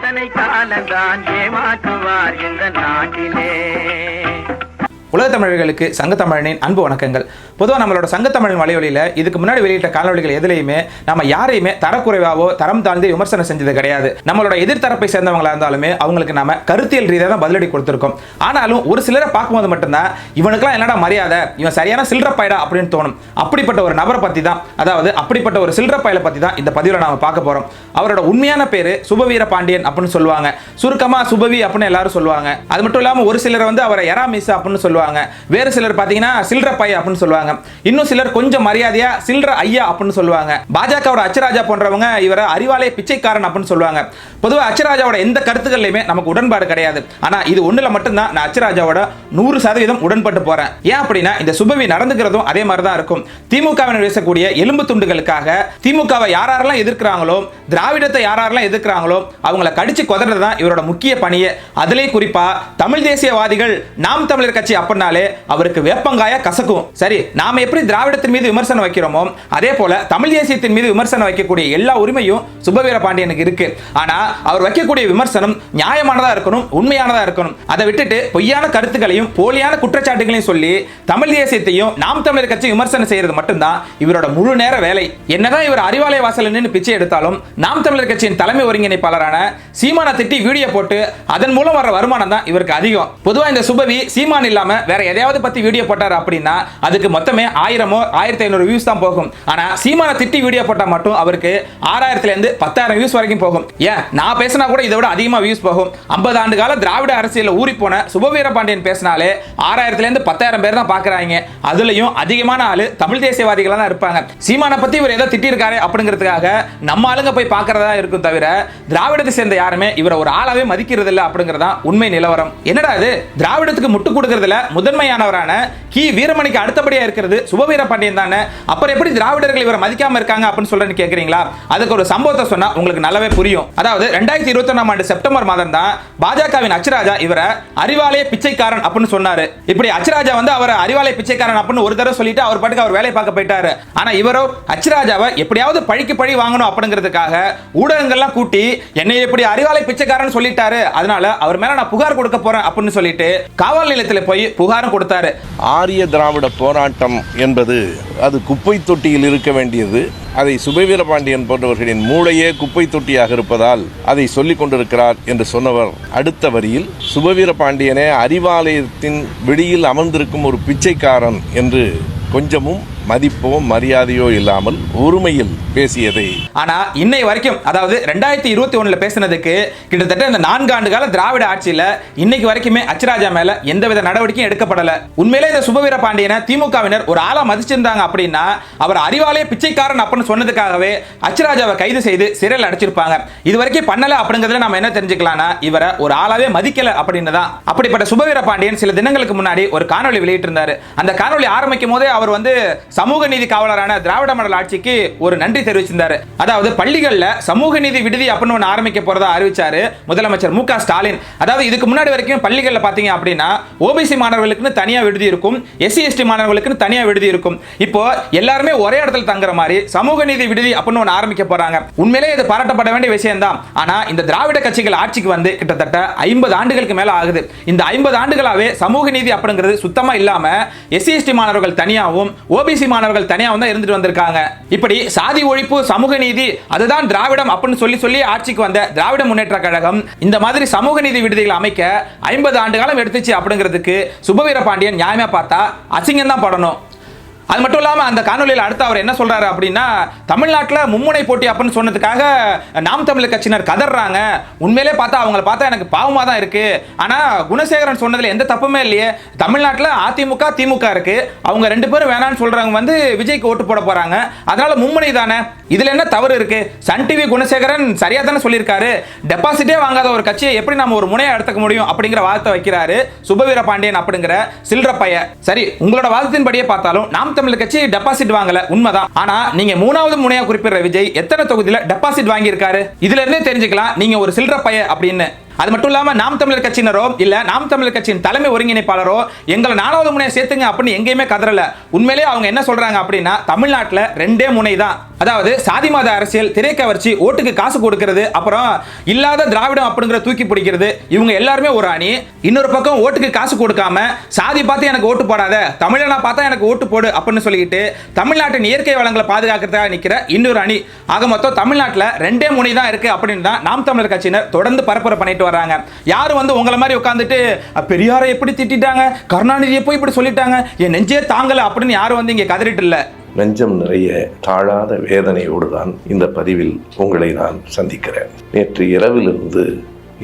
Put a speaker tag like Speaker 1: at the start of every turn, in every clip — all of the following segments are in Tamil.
Speaker 1: எத்தனை காலந்தான் ஏமாற்றுவார் இந்த நாட்டிலே.
Speaker 2: உலக தமிழர்களுக்கு சங்கத்தமிழனின் அன்பு வணக்கங்கள். பொதுவாக நம்மளோட சங்கத்தமிழன் வலைவலியில் இதுக்கு முன்னாடி வெளியிட்ட காணொலிகள் எதுலையுமே நம்ம யாரையுமே தரக்குறைவாவோ தரம் தாழ்ந்து விமர்சனம் செஞ்சது கிடையாது. நம்மளோட எதிர்த்தரப்பை சேர்ந்தவங்களா இருந்தாலுமே அவங்களுக்கு நாம கருத்தியல் ரீதியாக தான் பதிலடி கொடுத்துருக்கோம். ஆனாலும் ஒரு சிலரை பார்க்கும்போது மட்டும்தான் இவனுக்குலாம் என்னடா மரியாதை, இவன் சரியான சில்லறப்பாயடா அப்படின்னு தோணும். அப்படிப்பட்ட ஒரு நபரை பற்றி தான், அதாவது அப்படிப்பட்ட ஒரு சில்லறப்பாயில பற்றி தான் இந்த பதிவில் நாம பார்க்க போறோம். அவரோட உண்மையான பேரு சுபவீர பாண்டியன் அப்படின்னு சொல்லுவாங்க, சுருக்கமா சுபவி அப்படின்னு எல்லாரும் சொல்லுவாங்க. அது மட்டும் இல்லாமல் ஒரு சிலர் வந்து அவரை எராமிஸ் அப்படின்னு சொல்லுவாங்க, வேறு சிலர் பாத்தீங்கன்னா சில்ற பைய அப்படின்னு சொல்லுவாங்க, இன்னும் சிலர் கொஞ்சம் மரியாதையா சில்ற ஐயா அப்படின்னு சொல்லுவாங்க. பாஜகவோட அச்சராஜா போன்றவங்க இவரை அறிவாலய பிச்சைக்காரன் அப்படின்னு சொல்லுவாங்க. பொதுவாக அச்சராஜாவோட எந்த கருத்துக்கள்லையுமே நமக்கு உடன்பாடு கிடையாது. ஆனா இது ஒண்ணுல மட்டும்தான் நான் அச்சராஜாவோட 100% உடன்பட்டு போறேன். ஏன் அப்படின்னா இந்த சுபவி நடந்துக்கிறதும் அதே மாதிரி தான் இருக்கும். திமுகவினர் பேசக்கூடிய எலும்பு துண்டுகளுக்காக திமுகவை யாரெல்லாம் எதிர்க்கிறாங்களோ, திராவிடத்தை யாரெல்லாம் எதிர்க்கிறாங்களோ அவங்களை கடிச்சு கொதறது தான் இவரோட முக்கிய பணியே. அதிலே குறிப்பா தமிழ் தேசியவாதிகள் நாம் தமிழர் கட்சி அப்படின்னாலே அவருக்கு வேப்பங்காய கசக்கும். சரி, நாம எப்படி திராவிடத்தின் மீது விமர்சனம் வைக்கிறோமோ அதே போல தமிழ் தேசியத்தின் மீது விமர்சனம் வைக்கக்கூடிய எல்லா உரிமையும் சுபவீர பாண்டியனுக்கு இருக்கு. ஆனா அவர் வைக்கக்கூடிய விமர்சனம் நியாயமானதா இருக்கணும், உண்மையானதா இருக்கணும். அதை விட்டுட்டு பொய்யான கருத்துக்களையும் போலியான குற்றச்சாட்டுகளையும் சொல்லி தமிழ் தேசியத்தையும் நாம் தமிழர் கட்சி விமர்சனம் செய்யறது மட்டும்தான் இவரோட முழு நேர வேலை. என்னதான் இவர் அறிவாலய வாசல் நின்று பிச்சை எடுத்தாலும் நாம் தமிழர் கட்சியின் தலைமை ஒருங்கிணைப்பாளரான சீமானை திட்டி வீடியோ போட்டு அதன் மூலம் வர வருமானம் தான் இவருக்கு அதிகம். பொதுவாக இந்த சுபவி சீமான் இல்லாம வேற எதையாவது பத்தி வீடியோ போட்டார் அப்படின்னா அதுக்கு மொத்தமே 1000 1500 வியூஸ் தான் போகும். ஆனா சீமான திட்டி வீடியோ போட்டா மட்டும் அவருக்கு 6000 இருந்து 10000 வியூஸ் வரைக்கும் போகும். ஏன் நான் பேசினா கூட இதை விட அதிகமா வியூஸ் போகும். 50 ஆண்டு கால திராவிட அரசியல் ஊறி போன சுபவீர பாண்டியன் பேசினாலே 6000 இருந்து 10000 பேர் தான் பாக்குறாங்க. அதுலயும் அதிகமான ஆளு தமிழ் தேசியவாதிகளா தான் இருப்பாங்க. சீமான பத்தி இவர் ஏதோ திட்டி இருக்காரு அப்படிங்கிறதுக்காக நம்ம ஆளுங்க போய் பாக்குறதா இருக்கும் தவிர திராவிடத்தை சேர்ந்த யாருமே இவரை ஒரு ஆளாவே மதிக்கிறது இல்லை அப்படிங்கறதா உண்மை நிலவரம். என்னடா இது, திராவிடத்துக்கு முட்டு கொடுக்கறதுல முதன்மையானவரான கி வீரமணிக்கு அடுத்தபடியா இருக்கிறது சுபவீர பாண்டியன் தானே. அப்புறம் எப்படி திராவிடர்கள் இவரை மதிக்காம இருக்காங்க அப்படின்னு சொல்றேன்னு கேக்குறீங்களா? அதுக்கு ஒரு சம்பவத்தை சொன்னா உங்களுக்கு நல்லாவே புரியும். அதாவது 2021ஆம் ஆண்டு செப்டம்பர் மாதம் தான் பாஜகவின் அச்சராஜா இவரை அறிவாலய பிச்சைக்காரன் அப்படின்னு சொன்னாரு. இப்படி அச்சராஜா வந்து அவர் அறிவாலய பிச்சைக்காரன் அப்படின்னு ஒரு தடவை சொல்லிட்டு அவர் பாட்டுக்கு அவர் வேலையை பார்க்க போயிட்டாரு. ஆனா இவரோ அச்சராஜாவை எப்படியாவது பழிக்கு பழி வாங்கணும் அப்படிங்கிறதுக்காக ஊடகங்கள்லாம் கூட்டி என்னை எப்படி அறிவாலய பிச்சைக்காரன் சொல்லிட்டாரு, அதனால அவர் மேல நான் புகார் கொடுக்க போறேன் அப்படின்னு சொல்லிட்டு காவல் நிலையத்தில் போய் புகாரும் கொடுத்தாரு.
Speaker 3: ஆரிய திராவிட போராட்டம் என்பது அது குப்பை தொட்டியில் இருக்க வேண்டியது. அதை சுபவீர பாண்டியன் போன்றவர்களின் மூளையே குப்பை தொட்டியாக இருப்பதால் அதை சொல்லிக் கொண்டிருக்கிறார் என்று சொன்னவர் அடுத்த வரியில் சுபவீர பாண்டியனே அறிவாலயத்தின் வெளியில் அமர்ந்திருக்கும் ஒரு பிச்சைக்காரன் என்று கொஞ்சமும் மதிப்போ மரியாதையோ இல்லாமல் ஒருமையில் பேசியதை
Speaker 2: ஆனா இன்னை வரைக்கும், அதாவது 2021 பேசினதுக்கு கிட்டத்தட்ட இந்த 4 ஆண்டு கால திராவிட ஆட்சியில இன்னைக்கு வரைக்குமே அச்சராஜா மேல எந்தவித நடவடிக்கையும் எடுக்கப்படல. உண்மையிலே இந்த சுபவீர பாண்டியனை திமுகவினர் ஒரு ஆளா மதிச்சிருந்தாங்க அப்படின்னா அவர் அறிவாலய பிச்சைக்காரன் அப்படின்னு சொன்னதுக்காகவே அச்சராஜாவை கைது செய்து சிறையில் அடைச்சிருப்பாங்க. இது வரைக்கும் பண்ணல அப்படிங்கிறதுல நம்ம என்ன தெரிஞ்சுக்கலாம்னா இவரை ஒரு ஆளாவே மதிக்கல அப்படின்னு தான். அப்படிப்பட்ட சுபவீர பாண்டியன் சில தினங்களுக்கு முன்னாடி ஒரு காணொலி வெளியிட்டு இருந்தாரு. அந்த காணொலி ஆரம்பிக்கும் போதே அவர் வந்து சமூக நீதி காவலரான திராவிட மாடல் ஆட்சிக்கு ஒரு நன்றி தெரிவிச்சிருந்தாரு. அதாவது பள்ளிகள்ல சமூக நீதி விடுதி அப்படின்னு ஒன்று ஆரம்பிக்க போறதா அறிவிச்சாரு முதலமைச்சர் மு க ஸ்டாலின். அதாவது இதுக்கு முன்னாடி வரைக்கும் பள்ளிகள்ல பாத்தீங்க அப்படின்னா ஓபிசி மாணவர்களுக்கு தனியா விடுதி இருக்கும், எஸ்சி எஸ்டி மாணவர்களுக்கு தனியா விடுதி இருக்கும். இப்போ எல்லாருமே ஒரே இடத்துல தங்குற மாதிரி சமூக நீதி விடுதி அப்படின்னு ஒன்று ஆரம்பிக்க போறாங்க. உண்மையிலே இது பாராட்டப்பட வேண்டிய விஷயம் தான். ஆனா இந்த திராவிட கட்சிகள் ஆட்சிக்கு வந்து கிட்டத்தட்ட 50 ஆண்டுகளுக்கு மேல ஆகுது. இந்த 50 ஆண்டுகளாவே சமூக நீதி அப்படிங்கிறது சுத்தமா இல்லாம எஸ்சி எஸ்டி மாணவர்கள் தனியாவும் ஓபிசி மாணவர்கள் தனியா வந்து இருந்துட்டு வந்திருக்காங்க. இப்படி சாதி ஒழிப்பு சமூக நீதி அதுதான் திராவிடம் அப்படின்னு சொல்லி ஆட்சிக்கு வந்த திராவிட முன்னேற்ற கழகம் இந்த மாதிரி சமூக நீதி விடுதிகள் அமைக்க 50 ஆண்டு காலம் எடுத்துச்சு அப்படிங்கிறதுக்கு சுபவீர பாண்டியன் நியாயமா பார்த்தா அசிங்கம் தான் படணும். அது மட்டும் இல்லாம அந்த காணொலியில் அடுத்து அவர் என்ன சொல்றாரு அப்படின்னா தமிழ்நாட்டில் மும்முனை போட்டி அப்படின்னு சொன்னதுக்காக நாம் தமிழர் கட்சியினர் கதறாங்க. உண்மையிலே பார்த்தா அவங்கள பார்த்தா எனக்கு பாவமா தான் இருக்கு. ஆனா குணசேகரன் சொன்னதுல எந்த தப்புமே இல்லையே. தமிழ்நாட்டில் அதிமுக திமுக இருக்கு, அவங்க 2 பேரும் வேணான்னு சொல்றாங்க வந்து விஜய்க்கு ஓட்டு போட போறாங்க, அதனால மும்முனை தானே, இதுல என்ன தவறு இருக்கு? சன் டிவி குணசேகரன் சரியா தானே சொல்லியிருக்காரு. டெபாசிட்டே வாங்காத ஒரு கட்சியை எப்படி நம்ம ஒரு முனையை எடுத்துக்க முடியும் அப்படிங்கிற வாதத்தை வைக்கிறாரு சுபவீர பாண்டியன் அப்படிங்கிற சில்ற பைய. சரி, உங்களோட வாதத்தின்படியே பார்த்தாலும் நாம் தமிழர் கட்சி டெபாசிட் வாங்கல, உண்மைதான். ஆனா நீங்க 3வது முனையா குறிப்பிடுற விஜய் எத்தனை தொகுதியில டெபாசிட் வாங்கி இருக்காரு? இதுல இருந்தே தெரிஞ்சுக்கலாம் நீங்க ஒரு சில்ற பைய அப்படின்னு. அது மட்டும் இல்லாம நாம் தமிழர் கட்சியினரோ இல்ல நாம் தமிழர் கட்சியின் தலைமை ஒருங்கிணைப்பாளரோ எங்களை 4வது முனையை சேர்த்துங்க அப்படின்னு எங்கேயுமே கதறல. உண்மையிலேயே அவங்க என்ன சொல்றாங்க அப்படின்னா, தமிழ்நாட்டில் 2 முனை தான். அதாவது சாதி மத அரசியல், திரைக்கவர்ச்சி, ஓட்டுக்கு காசு கொடுக்கிறது, அப்புறம் இல்லாத திராவிடம் அப்படிங்கிற தூக்கி பிடிக்கிறது, இவங்க எல்லாருமே ஒரு அணி. இன்னொரு பக்கம் ஓட்டுக்கு காசு கொடுக்காம சாதி பார்த்து எனக்கு ஓட்டு போடாத, தமிழனா பார்த்தா எனக்கு ஓட்டு போடு அப்படின்னு சொல்லிட்டு தமிழ்நாட்டின் இயற்கை வளங்களை பாதுகாக்கிறதுக்காக நிற்கிற இன்னொரு அணி. ஆக மொத்தம் தமிழ்நாட்டில் 2 முனை தான் இருக்கு அப்படின்னு தான் நாம் தமிழர் கட்சியினர் தொடர்ந்து பரப்புரை பண்ணிட்டு வராங்க. யாரும் வந்து உங்களை மாதிரி உட்காந்துட்டு பெரியாரை எப்படி திட்டாங்க, கருணாநிதியை போய் இப்படி சொல்லிட்டாங்க, என் நெஞ்சே தாங்கல அப்படின்னு யாரும் வந்து இங்க கதறிட்டு இல்ல.
Speaker 3: நெஞ்சம் நிறைய தாழாத வேதனையோடு தான் இந்த பதிவில் உங்களை நான் சந்திக்கிறேன். நேற்று இரவிலிருந்து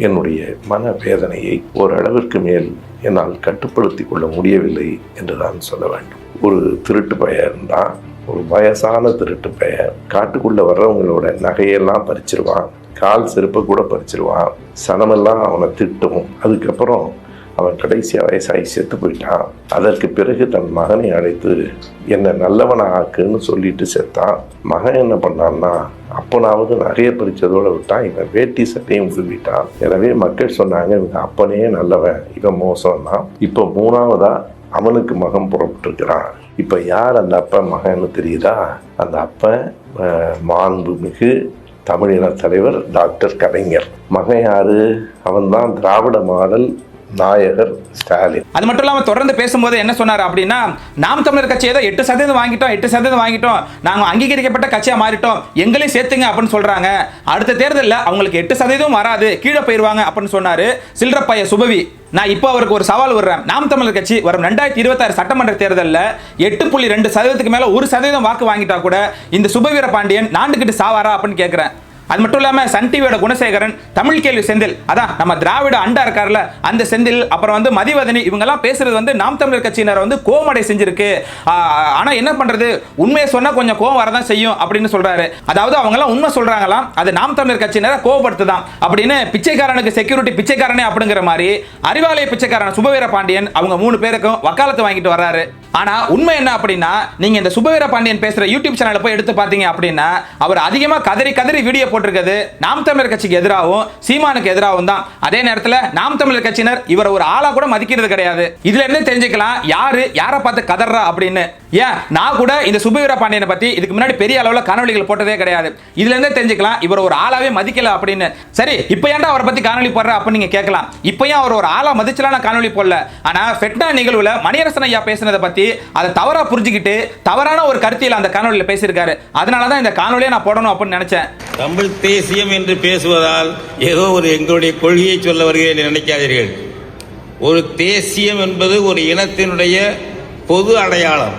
Speaker 3: என்னுடைய மன வேதனையை ஓரளவிற்கு மேல் என்னால் கட்டுப்படுத்தி கொள்ள முடியவில்லை என்று தான் சொல்ல வேண்டும். ஒரு திருட்டு பையன் தான், ஒரு வயசான திருட்டு பையன் காட்டுக்குள்ள வர்றவங்களோட நகையெல்லாம் பறிச்சிருவான், கால் செருப்பை கூட பறிச்சிருவான், சனமெல்லாம் அவனை திட்டும். அதுக்கப்புறம் அவன் கடைசியாக வயசாகி செத்து போயிட்டான். அதற்கு பிறகு தன் மகனை அழைத்து என்னை நல்லவனை ஆக்குன்னு சொல்லிட்டு செத்தான். மகன் என்ன பண்ணான்னா, அப்பனாவது நகையை பறிச்சதோடு விட்டான், இவன் வேட்டி சட்டையும் உருவிட்டான். எனவே மக்கள் சொன்னாங்க, இவங்க அப்பனே நல்லவன், இவன் மோசம்னா. இப்போ 3வதா அவனுக்கு மகன் புறப்பட்டுருக்கிறான். இப்போ யார் அந்த அப்பன் மகன்னு தெரியுதா? அந்த அப்பன் மாண்புமிகு தமிழின தலைவர் டாக்டர் கலைஞர். மகன் யாரு? அவன்தான் திராவிட மாடல் நாயகர் ஸ்டாலின்.
Speaker 2: அது மட்டும் இல்லாமல் தொடர்ந்து பேசும்போது என்ன சொன்னார் அப்படின்னா, நாம் தமிழர் கட்சி ஏதோ 8% வாங்கிட்டோம், நாங்கள் அங்கீகரிக்கப்பட்ட கட்சியாக மாறிட்டோம், எங்களையும் சேர்த்துங்க அப்படின்னு சொல்றாங்க. அடுத்த தேர்தலில் அவங்களுக்கு 8% வராது, கீழே போயிடுவாங்க அப்படின்னு சொன்னாரு சில்றப்பைய சுபவி. நான் இப்போ அவருக்கு ஒரு சவால் விடுறேன். நாம் தமிழர் கட்சி வரும் 2026 சட்டமன்ற தேர்தலில் 8.2% மேல 1% வாக்கு வாங்கிட்டா கூட இந்த சுபவீர பாண்டியன் நாண்டுகிட்டு சாவாரா அப்படின்னு கேட்கிறேன். அது மட்டும் இல்லாமல் சன் டிவியோட குணசேகரன், தமிழ் கேள்வி செந்தில், அதான் நம்ம திராவிட அண்டா இருக்கார்ல அந்த செந்தில், அப்புறம் வந்து மதிவதனி, இவங்கெல்லாம் பேசுறது வந்து நாம் தமிழர் கட்சியினர் வந்து கோமடை செஞ்சிருக்கு. ஆனால் என்ன பண்றது, உண்மையை சொன்னால் கொஞ்சம் கோவம் வரதான் செய்யும் அப்படின்னு சொல்றாரு. அதாவது அவங்கெல்லாம் உண்மை சொல்றாங்களாம், அது நாம் தமிழர் கட்சியினரை கோவப்படுத்துதான் அப்படின்னு. பிச்சைக்காரனுக்கு செக்யூரிட்டி பிச்சைக்காரனே அப்படிங்கிற மாதிரி அறிவாலய பிச்சைக்காரன் சுபவீர பாண்டியன் அவங்க 3 பேருக்கும் வக்காலத்து வாங்கிட்டு வர்றாரு. ஆனா உண்மை என்ன அப்படின்னா, நீங்க இந்த சுபவீர பாண்டியன் பேசுற யூடியூப் சேனலை போய் எடுத்து பார்த்தீங்க அப்படின்னா, அவர் அதிகமா கதறி வீடியோ போட்டிருக்கிறது நாம் தமிழர் கட்சிக்கு எதிராகவும் சீமானுக்கு எதிராகவும் தான். அதே நேரத்தில் நாம் தமிழர் கட்சியினர் இவர் ஒரு ஆளா கூட மதிக்கிறது கிடையாது. இதுல இருந்து தெரிஞ்சுக்கலாம் யாரை பார்த்து கதறா அப்படின்னு. ஏன் நான் கூட இந்த சுபவீர பாண்டியனை பத்தி இதுக்கு முன்னாடி பெரிய அளவில் காணொலிகள் போட்டதே கிடையாது. இதுல இருந்தே தெரிஞ்சுக்கலாம் இவர் ஒரு ஆளாவே மதிக்கல அப்படின்னு. சரி, இப்போ ஏன்டா அவரை பத்தி காணொலி போடுற அப்படின்னு நீங்க கேட்கலாம். இப்போ ஏன் அவர் ஒரு ஆளா மதிச்சலாம் நான் காணொலி போடல. ஆனா ஃபெட்னா நிகழ்வுல மணியரசன் ஐயா பேசினதை பத்தி அதை தவறா புரிஞ்சுக்கிட்டு தவறான ஒரு கருத்தியில் அந்த காணொலியில் பேசியிருக்காரு. அதனாலதான் இந்த காணொலியை நான் போடணும் அப்படின்னு நினைச்சேன்.
Speaker 4: தமிழ் தேசியம் என்று பேசுவதால் ஏதோ ஒரு எங்களுடைய கொள்கையை சொல்ல வருகிறேன் நினைக்காதீர்கள். ஒரு தேசியம் என்பது ஒரு இனத்தினுடைய பொது அடையாளம்.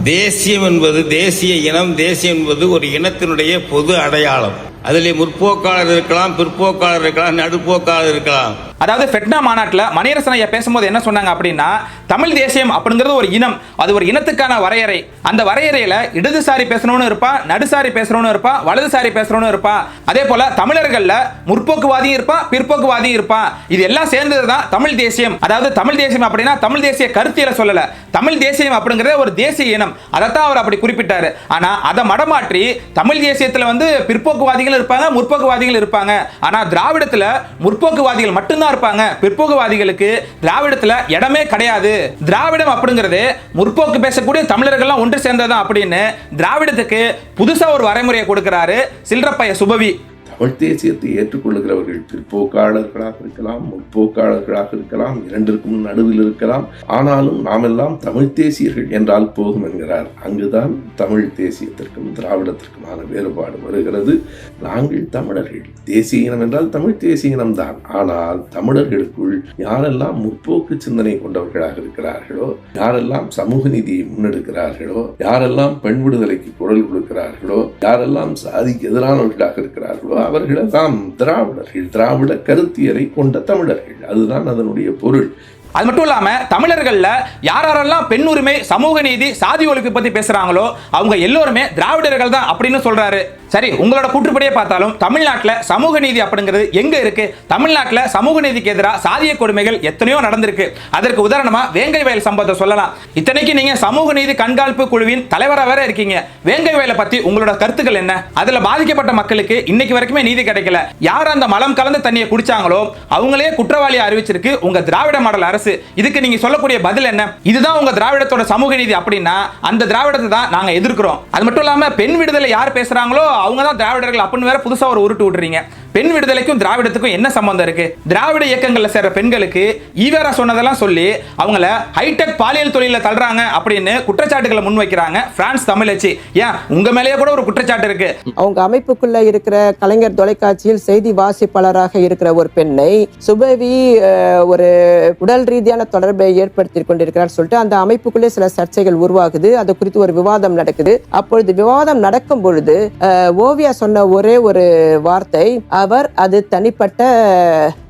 Speaker 4: தேசியம் என்பது தேசிய இனம், தேசியம் என்பது ஒரு இனத்தினுடைய பொது அடையாளம். அதிலே முற்போக்காளர் இருக்கலாம், பிற்போக்காளர் இருக்கலாம், நடுப்போக்காளர் இருக்கலாம்.
Speaker 2: அதாவது ஃபெட்னா மாநாட்டில் மணியரசன் ஐயா பேசும்போது என்ன சொன்னாங்க அப்படின்னா, தமிழ் தேசியம் அப்படிங்கிறது ஒரு இனம், அது ஒரு இனத்துக்கான வரையறை. அந்த வரையறையில் இடதுசாரி பேசணும்னு இருப்பா, நடுசாரி பேசணும்னு இருப்பா, வலதுசாரி பேசணும்னு இருப்பா. அதே போல தமிழர்கள்ல முற்போக்குவாதியும் இருப்பா, பிற்போக்குவாதியும் இருப்பா. இது எல்லாம் சேர்ந்தது தான் தமிழ் தேசியம். அதாவது தமிழ் தேசியம் அப்படின்னா தமிழ் தேசிய கருத்தியல சொல்லல, தமிழ் தேசியம் அப்படிங்கிறது ஒரு தேசிய இனம். அதைத்தான் அவர் அப்படி குறிப்பிட்டாரு. ஆனா அதை மடமாற்றி தமிழ் தேசியத்தில் வந்து பிற்போக்குவாதிகள் இருப்பாங்க, முற்போக்குவாதிகள் இருப்பாங்க. ஆனா திராவிடத்துல முற்போக்குவாதிகள் மட்டும்தான் இருப்பாங்க, பிற்போக்குவாதிகளுக்கு திராவிடத்துல இடமே கிடையாது. திராவிடம் அப்படிங்கிறது முற்போக்கு பேசக்கூடிய தமிழர்கள் ஒன்று சேர்ந்ததான் அப்படின்னு திராவிடத்துக்கு புதுசா ஒரு வரைமுறையை கொடுக்கிறாரு சில்றப்பைய சுபவி.
Speaker 3: தமிழ் தேசியத்தை ஏற்றுக்கொள்ளுகிறவர்கள் பிற்போக்காளர்களாக இருக்கலாம், முற்போக்காளர்களாக இருக்கலாம், இரண்டிற்கும் நடுவில் இருக்கலாம். ஆனாலும் நாமெல்லாம் தமிழ் தேசியர்கள் என்றால் போகும் என்கிறார். அங்குதான் தமிழ் தேசியத்திற்கும் திராவிடத்திற்குமான வேறுபாடு வருகிறது. நாங்கள் தமிழர்கள், தேசிய இனம் என்றால் தமிழ் தேசிய இனம்தான். ஆனால் தமிழர்களுக்குள் யாரெல்லாம் முற்போக்கு சிந்தனை கொண்டவர்களாக இருக்கிறார்களோ, யாரெல்லாம் சமூக நீதியை முன்னெடுக்கிறார்களோ, யாரெல்லாம் பெண் விடுதலைக்கு குரல் கொடுக்கிறார்களோ, யாரெல்லாம் சாதிக்கு எதிரானவர்களாக இருக்கிறார்களோ அவர்களெல்லாம் திராவிடர்கள், திராவிட கருத்தியலை கொண்ட தமிழர்கள். அதுதான் அதனுடைய பொருள்.
Speaker 2: அது மட்டும் இல்லாம தமிழர்கள்ல யாரெல்லாம் பெண் உரிமை, சமூக நீதி, சாதி ஒழிப்பு பத்தி பேசுறாங்களோ அவங்க எல்லோருமே திராவிடர்கள் தான் அப்படின்னு சொல்றாரு. சரி, உங்களோட கூற்றுப்படியே பார்த்தாலும் தமிழ்நாட்டில் சமூக நீதி அப்படிங்கிறது எங்க இருக்கு? தமிழ்நாட்டில் சமூக நீதிக்கு எதிராக சாதிய கொடுமைகள் எத்தனையோ நடந்திருக்கு. அதற்கு உதாரணமா வேங்கை வயல் சம்பவத்தை சொல்லலாம். இத்தனைக்கு நீங்க சமூக நீதி கண்காணிப்பு குழுவின் தலைவராக வேற இருக்கீங்க. வேங்கை வயலை பத்தி உங்களோட கருத்துக்கள் என்ன? அதுல பாதிக்கப்பட்ட மக்களுக்கு இன்னைக்கு வரைக்குமே நீதி கிடைக்கல. யார் அந்த மலம் கலந்த தண்ணியை குடிச்சாங்களோ அவங்களே குற்றவாளியை அறிவிச்சிருக்கு உங்க திராவிட மாடல் அரசு. இதுக்கு நீங்க சொல்லக்கூடிய பதில் என்ன? இதுதான் உங்க திராவிடத்தோட சமூக நீதி அப்படின்னா அந்த திராவிடத்தை தான் நாங்க எதிர்க்கிறோம். அது மட்டும் இல்லாம பெண் விடுதலை யார் பேசுறாங்களோ அவங்க தான் திராவிடர்கள் அப்படின்னு வேற புதுசா ஒரு உருட்டு விட்டுறீங்க. பெண் விடுதலைக்கும் திராவிடத்துக்கும் என்ன சம்பந்தம் இருக்கு? திராவிட இயக்கங்கள்ல சேர்ற பெண்களுக்கு ஈவேரா சொன்னதெல்லாம் சொல்லி அவங்கள ஹைடெக் பாலியல் தொழில தள்ளுறாங்க அப்படின்னு குற்றச்சாட்டுகளை முன்வைக்கிறாங்க பிரான்ஸ் தமிழச்சி. ஏன் உங்க மேலேயே கூட ஒரு குற்றச்சாட்டு இருக்கு.
Speaker 5: அவங்க அமைப்புக்குள்ள இருக்கிற கலைஞர் தொலைக்காட்சியில் செய்தி வாசிப்பாளராக இருக்கிற ஒரு பெண்ணை சுபவி ஒரு உடல் ரீதியான தொடர்பை ஏற்படுத்தி கொண்டிருக்கிறார் சொல்லிட்டு அந்த அமைப்புக்குள்ளே சில சர்ச்சைகள் உருவாகுது. அது குறித்து ஒரு விவாதம் நடக்குது. அப்பொழுது விவாதம் நடக்கும் பொழுது ஓவியா சொன்ன ஒரே ஒரு வார்த்தை, அவர் அது தனிப்பட்ட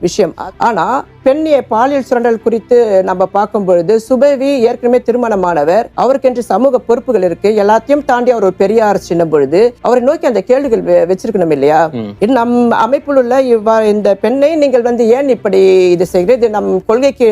Speaker 5: விஷயம். ஆனா பெண்ணிய பாலியல் சுரண்டல் குறித்து நம்ம பார்க்கும் பொழுது சுபவி ஏற்கனவே திருமணமானவர், அவருக்கென்று சமூக பொறுப்புகள் இருக்கு. எல்லாத்தையும் தாண்டி அவர் ஒரு பெரியார் சின்ன பொழுது அவரை நோக்கி அந்த கேள்விகள் வச்சிருக்கணும் இல்லையா? நம் அமைப்பில் உள்ள இந்த பெண்ணை நீங்கள் ஏன் இப்படி இது செய்கிறது? நம் கொள்கைக்கு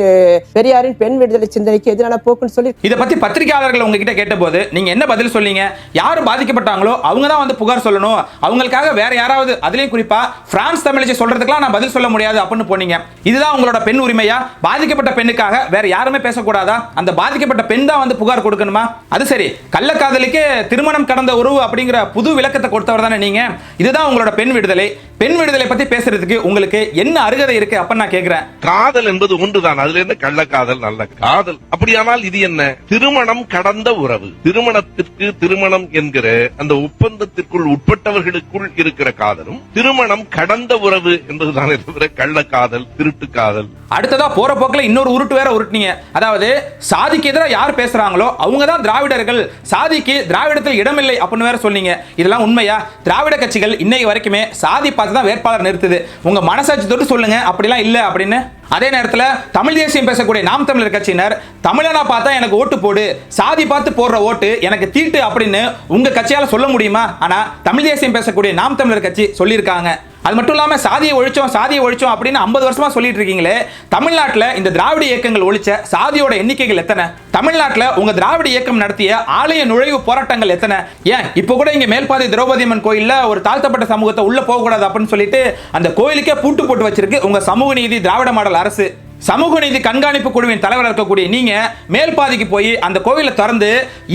Speaker 5: பெரியாரின் பெண் விடுதலை சிந்தனைக்கு எதிரான போக்குன்னு சொல்லி
Speaker 2: இதை பத்தி பத்திரிகையாளர்கள் உங்ககிட்ட கேட்ட போது நீங்க என்ன பதில் சொல்லீங்க? யாரும் பாதிக்கப்பட்டாங்களோ அவங்க தான் புகார் சொல்லணும், அவங்களுக்காக வேற யாராவது, அதுலயும் குறிப்பா பிரான்ஸ் தமிழச்சி சொல்றதுக்கெல்லாம் நான் பதில் சொல்ல முடியாது அப்படின்னு போனீங்க. இதுதான் உங்களோட பெண் உரிமையா? பாதிக்கப்பட்ட பெண்ணுக்காக வேற யாருமே பேசக்கூடாதா? அந்த பாதிக்கப்பட்ட பெண் தான் புகார் கொடுக்கணுமா? அது சரி, கள்ளக்காதலிக்கு திருமணம் கடந்த உறவு அப்படிங்கிற புது விளக்கத்தை கொடுத்தவர் தானே நீங்க. இதுதான் உங்களோட பெண் விடுதலை. பெண் விடுதலை பத்தி பேசுறதுக்கு உங்களுக்கு என்ன அருகதை இருக்கு அப்ப நான் கேக்குறேன்.
Speaker 3: காதல் என்பது ஒன்றுதான். அதுல என்ன கள்ளக்காதல் நல்ல காதல்? அப்படியானால் இது என்ன? திருமணம் கடந்த உறவு. திருமணத்திற்கு திருமணம் என்கிற அந்த ஒப்பந்தத்திற்குள் உட்பட்டவர்களுக்குள் இருக்கிற காதலும் திருமணம் கடந்த உறவு என்பதுதான் தவிர கள்ளக்காதல் திருட்டு காதல்.
Speaker 2: அடுத்ததா போற போக்குல இன்னொரு உருட்டு வேற உருட்டுனீங்க. அதாவது சாதிக்கு எதிராக யார் பேசுறாங்களோ அவங்க தான் திராவிடர்கள், சாதிக்கு திராவிடத்தில் இடமில்லை அப்படின்னு வேற சொன்னீங்க. இதெல்லாம் உண்மையா? திராவிட கட்சிகள் இன்னைக்கு வரைக்குமே சாதி பார்த்து தான் வேட்பாளர் நிறுத்துது. உங்க மனசாட்சி தொட்டு சொல்லுங்க அப்படிலாம் இல்ல அப்படின்னு. அதே நேரத்தில் தமிழ் தேசியம் பேசக்கூடிய நாம் தமிழர் கட்சியினர் தமிழனா பார்த்தா எனக்கு ஓட்டு போடு, சாதி பார்த்து போடுற ஓட்டு எனக்கு தீட்டு அப்படின்னு உங்க கட்சியால சொல்ல முடியுமா? ஆனா தமிழ் தேசியம் பேசக்கூடிய நாம் தமிழர் கட்சி சொல்லியிருக்காங்க. அது மட்டும் இல்லாம சாதியை ஒழிச்சோம் அப்படின்னு 50 வருஷமா சொல்லிட்டு இருக்கீங்களே. தமிழ்நாட்டில் இந்த திராவிட இயக்கங்கள் ஒழிச்ச சாதியோட எண்ணிக்கைகள் எத்தனை? தமிழ்நாட்டில் உங்க திராவிட இயக்கம் நடத்திய ஆலய நுழைவு போராட்டங்கள் எத்தனை? ஏன் இப்ப கூட இங்க மேல்பாதி திரௌபதி அம்மன் கோயில்ல ஒரு தாழ்த்தப்பட்ட சமூகத்தை உள்ள போக கூடாது அப்படின்னு சொல்லிட்டு அந்த கோயிலுக்கே பூட்டு போட்டு வச்சிருக்கு உங்க சமூக நீதி திராவிட மாடல் அரசு. சமூக நீதி கண்காணிப்பு குழுவின் தலைவர் இருக்கக்கூடிய நீங்க மேல்பாதிக்கு போய் அந்த கோயிலை திறந்து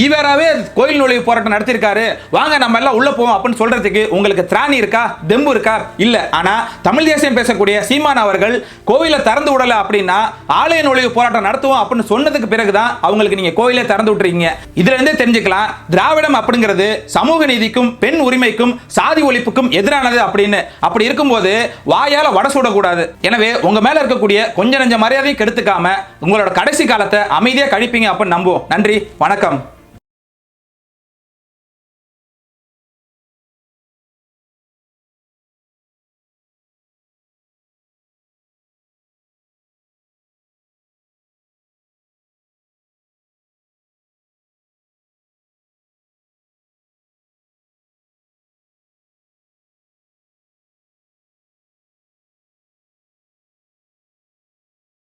Speaker 2: ஈவேராவே கோயில் நுழைவு போராட்டம் நடத்திருக்காரு, வாங்க நம்ம எல்லாம் உள்ள போவோம் அப்படின்னு சொல்றதுக்கு உங்களுக்கு திராணி இருக்கா? தெம்பு இருக்கா? இல்ல. ஆனா தமிழ் தேசியம் பேசக்கூடிய சீமான் அவர்கள் கோயிலை திறந்து விடல அப்படின்னா ஆலய நுழைவு போராட்டம் நடத்துவோம் அப்படின்னு சொன்னதுக்கு பிறகுதான் அவங்களுக்கு நீங்க கோயிலை திறந்து விட்டுறீங்க. இதுல இருந்தே தெரிஞ்சுக்கலாம் திராவிடம் அப்படிங்கிறது சமூக நீதிக்கும் பெண் உரிமைக்கும் சாதி ஒழிப்புக்கும் எதிரானது அப்படின்னு. அப்படி இருக்கும்போது வாயால வட சுடக்கூடாது. எனவே உங்க மேல இருக்கக்கூடிய கொஞ்ச நெஞ்ச மரியாதையை கெடுத்துக்காம உங்களோட கடைசி காலத்தை அமைதியா கழிப்பீங்க அப்படின்னு நம்புவோம். நன்றி, வணக்கம்.